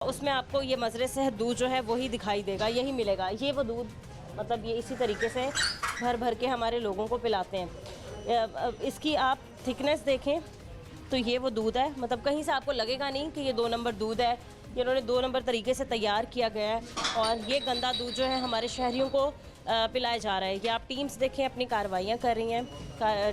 उसमें आपको ये मज़रे से दूध जो है वही दिखाई देगा, यही मिलेगा। ये वो दूध मतलब ये इसी तरीके से भर भर के हमारे लोगों को पिलाते हैं। इसकी आप थिकनेस देखें तो ये वो दूध है, मतलब कहीं से आपको लगेगा नहीं कि ये 2 नंबर दूध है। ये उन्होंने 2 नंबर तरीके से तैयार किया गया है और ये गंदा दूध जो है हमारे शहरियों को पिलाया जा रहा है। ये आप टीम्स देखें अपनी कार्रवाइयाँ कर रही हैं,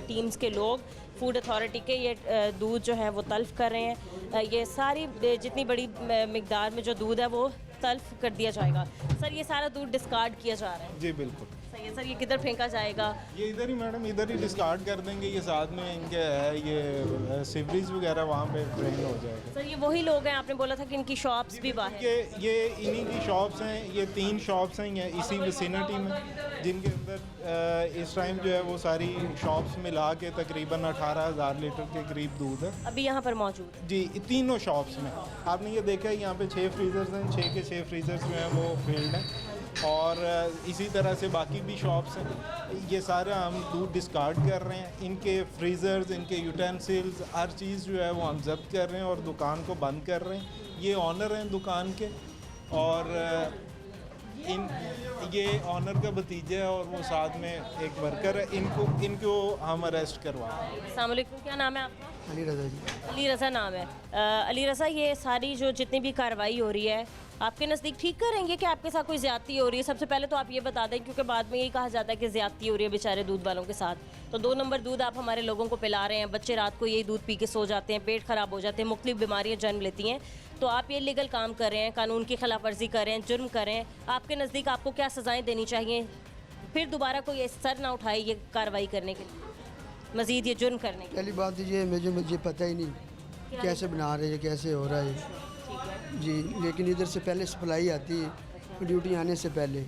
टीम्स के लोग फूड अथॉरिटी के ये दूध जो है वो तल्फ़ कर रहे हैं। ये सारी जितनी बड़ी मिकदार में जो दूध है वो तल्फ़ कर दिया जाएगा। सर ये सारा दूध डिस्कार्ड किया जा रहा है? जी बिल्कुल। सही है सर, ये किधर फेंका जाएगा? ये इधर ही मैडम, इधर ही डिस्कार्ड कर देंगे। ये साथ में इनके है ये सीवरेज वगैरह वहाँ पे ड्रेन हो जाएगा। सर ये वही लोग हैं, आपने बोला था कि इनकी शॉप्स भी बाहर। ये इन्हीं की शॉप्स हैं, ये 3 शॉप्स हैं ये इसी विसिनिटी में, जिनके अंदर इस टाइम जो है वो सारी शॉप्स मिला के तकरीबन 18,000 लीटर के करीब दूध है अभी यहाँ पर मौजूद। जी तीनों शॉप्स में। आपने ये देखा है यहाँ पे 6 फ्रीज़र्स हैं, 6 के 6 फ्रीज़र्स जो हैं वो फील्ड हैं और इसी तरह से बाकी भी शॉप्स हैं। ये सारा हम दूध डिस्कार्ड कर रहे हैं। इनके फ्रीज़र्स, इनके यूटेंसिल्स, हर चीज़ जो है वो हम जब्त कर रहे हैं और दुकान को बंद कर रहे हैं। ये ऑनर हैं दुकान के और ये ऑनर का भतीजा है और वो साथ में एक वर्कर है। इनको हम अरेस्ट करवा रहे हैं। अस्सलाम वालेकुम, क्या नाम है आपका? अली रज़ा जी। अली रज़ा नाम है। अली रज़ा, ये सारी जो जितनी भी कार्रवाई हो रही है आपके नज़दीक ठीक करेंगे कि आपके साथ कोई ज़्यादती हो रही है? सबसे पहले तो आप ये बता दें, क्योंकि बाद में यही कहा जाता है कि ज़्यादती हो रही है बेचारे दूध वालों के साथ। तो 2 नंबर दूध आप हमारे लोगों को पिला रहे हैं, बच्चे रात को यही दूध पी के सो जाते हैं, पेट ख़राब हो जाते हैं, मुख्तलिफ बीमारियाँ जन्म लेती हैं। तो आप ये लीगल काम कर रहे हैं, कानून की खिलाफ वर्जी कर रहे हैं, जुर्म कर रहे हैं। आपके नज़दीक आपको क्या सज़ाएँ देनी चाहिए, फिर दोबारा कोई सर ना उठाए ये कार्रवाई करने के लिए, मज़ीद ये जुर्म करने के? पहली बात ये मुझे पता ही नहीं कैसे बना रहे हैं, कैसे हो रहा है जी। लेकिन इधर से पहले सप्लाई आती है, ड्यूटी आने से पहले।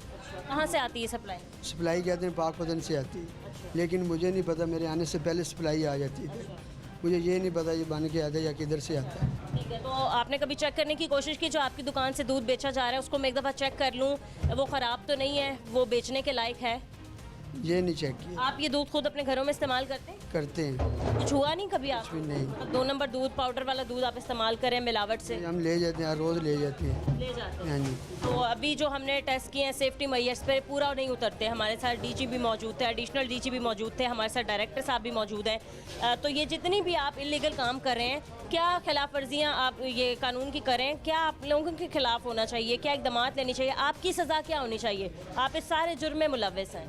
कहाँ से आती है सप्लाई? सप्लाई कहते हैं पाकपतन से आती है, लेकिन मुझे नहीं पता, मेरे आने से पहले सप्लाई आ जाती है। मुझे ये नहीं पता ये बन के आता है या किधर से आता है। ठीक है, तो आपने कभी चेक करने की कोशिश की जो आपकी दुकान से दूध बेचा जा रहा है उसको मैं एक दफ़ा चेक कर लूँ, वो ख़राब तो नहीं है, वो बेचने के लायक है? ये नहीं चेक किया। आप ये दूध खुद अपने घरों में इस्तेमाल करते हैं? करते हैं। कुछ हुआ नहीं कभी आप? कुछ भी नहीं। तो 2 नंबर दूध, पाउडर वाला दूध आप इस्तेमाल करें मिलावट से? हम ले जाते हैं, रोज़ ले जाते हैं। ले जाते हैं। हाँ जी। तो अभी जो हमने टेस्ट किए हैं सेफ्टी मैयर्स पर पूरा नहीं उतरते। हमारे साथ डीजी भी मौजूद थे, एडिशनल डीजी भी मौजूद थे, हमारे साथ डायरेक्टर साहब भी मौजूद हैं। तो ये जितनी भी आप इलीगल काम कर रहे हैं, क्या खिलाफ वर्जियाँ आप ये कानून की करें, क्या आप लोगों के खिलाफ होना चाहिए, क्या इकदाम लेनी चाहिए, आपकी सज़ा क्या होनी चाहिए? आप इस सारे जुर्म में मुलव्वस हैं।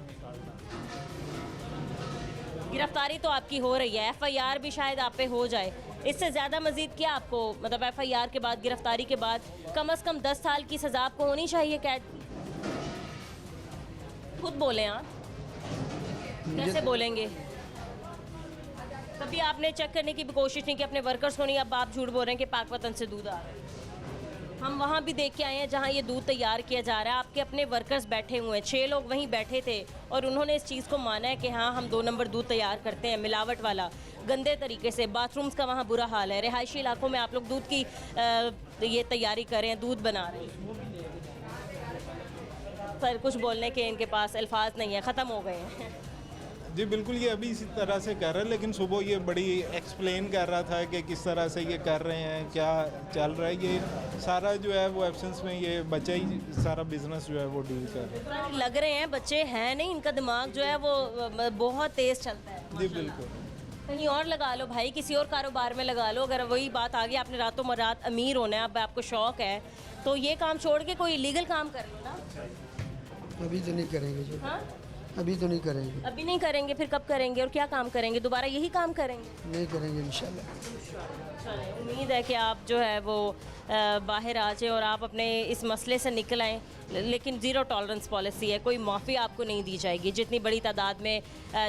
गिरफ्तारी तो आपकी हो रही है, FIR भी शायद आप पे हो जाए। इससे ज़्यादा मज़ीद क्या आपको, मतलब FIR के बाद, गिरफ्तारी के बाद कम से कम 10 साल की सज़ा आपको होनी चाहिए कैद? खुद बोलें आप, कैसे बोलेंगे? कभी आपने चेक करने की भी कोशिश नहीं की अपने वर्कर्स को? नहीं, अब आप झूठ बोल रहे हैं कि पाकपतन से दूध आ रहा है। हम वहाँ भी देख के आए हैं जहाँ ये दूध तैयार किया जा रहा है, आपके अपने वर्कर्स बैठे हुए हैं, 6 लोग वहीं बैठे थे और उन्होंने इस चीज़ को माना है कि हाँ हम 2 नंबर दूध तैयार करते हैं मिलावट वाला, गंदे तरीके से। बाथरूम्स का वहाँ बुरा हाल है, रिहायशी इलाकों में आप लोग दूध की ये तैयारी कर रहे हैं, दूध बना रहे हैं। सर कुछ बोलने के इनके पास अल्फाज नहीं है, ख़त्म हो गए हैं। जी बिल्कुल, ये अभी इसी तरह से कर रहे हैं, लेकिन सुबह ये बड़ी एक्सप्लेन कर रहा था कि किस तरह से ये कर रहे हैं, क्या चल रहा है। ये सारा जो है वो एब्सेंस में ये बच्चा ही सारा बिजनेस जो है वो डील कर रहे हैं। लग रहे हैं बच्चे हैं नहीं, इनका दिमाग जो है वो बहुत तेज़ चलता है। जी बिल्कुल। कहीं और लगा लो भाई, किसी और कारोबार में लगा लो। अगर वही बात आ गई, आपने रातों रात अमीर होना है, अब आपको शौक़ है, तो ये काम छोड़ के कोई लीगल काम कर लो ना। अभी तो नहीं करेंगे जो। हाँ, अभी तो नहीं करेंगे। अभी नहीं करेंगे, फिर कब करेंगे और क्या काम करेंगे? दोबारा यही काम करेंगे? नहीं करेंगे इंशाल्लाह। चलें, उम्मीद है कि आप जो है वो बाहर आ जाए और आप अपने इस मसले से निकल आएँ। लेकिन ज़ीरो टॉलरेंस पॉलिसी है, कोई माफ़ी आपको नहीं दी जाएगी। जितनी बड़ी तादाद में,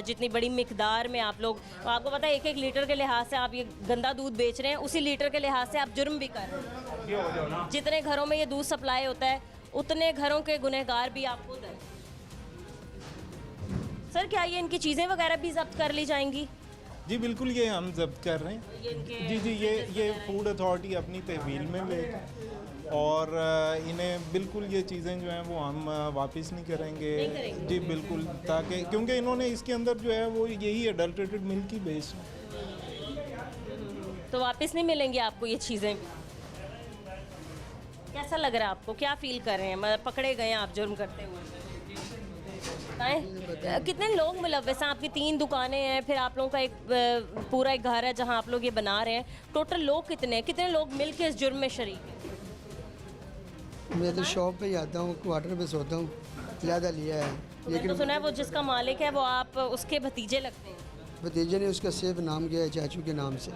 जितनी बड़ी मिकदार में आप लोग, आपको पता है 1-1 लीटर के लिहाज से आप ये गंदा दूध बेच रहे हैं, उसी लीटर के लिहाज से आप जुर्म भी कर रहे हैं। जितने घरों में ये दूध सप्लाई होता है उतने घरों के गुनहगार भी आप खुद हैं। सर क्या ये इनकी चीज़ें वगैरह भी जब्त कर ली जाएंगी? जी बिल्कुल, ये हम जब्त कर रहे हैं। जी ये फूड अथॉरिटी अपनी तहवील में लेकर और इन्हें बिल्कुल ये चीज़ें जो हैं वो हम वापस नहीं करेंगे। जी बिल्कुल, ताकि क्योंकि इन्होंने इसके अंदर जो है वो यही अडल्ट्रेटेड मिल्क ही बेच है। तो वापस नहीं मिलेंगी आपको ये चीज़ें? कैसा लग रहा है आपको, क्या फील कर रहे हैं, मतलब पकड़े गए हैं आप जुर्म करते हुए? बताएं, कितने लोग मुलव्वस हैं? आपकी 3 दुकानें हैं, फिर आप लोगों का एक पूरा एक घर है जहां आप लोग ये बना रहे हैं। टोटल लोग कितने हैं, कितने लोग मिल के इस जुर्म में शरीक हैं? मैं तो शॉप पे ही आता हूँ, क्वार्टर पे सोता हूँ, ज़्यादा लिया है। मैंने तो सुना है वो जिसका मालिक है वो आप उसके भतीजे लगते हैं। भतीजे ने उसका सेफ नाम किया है चाचू के नाम से।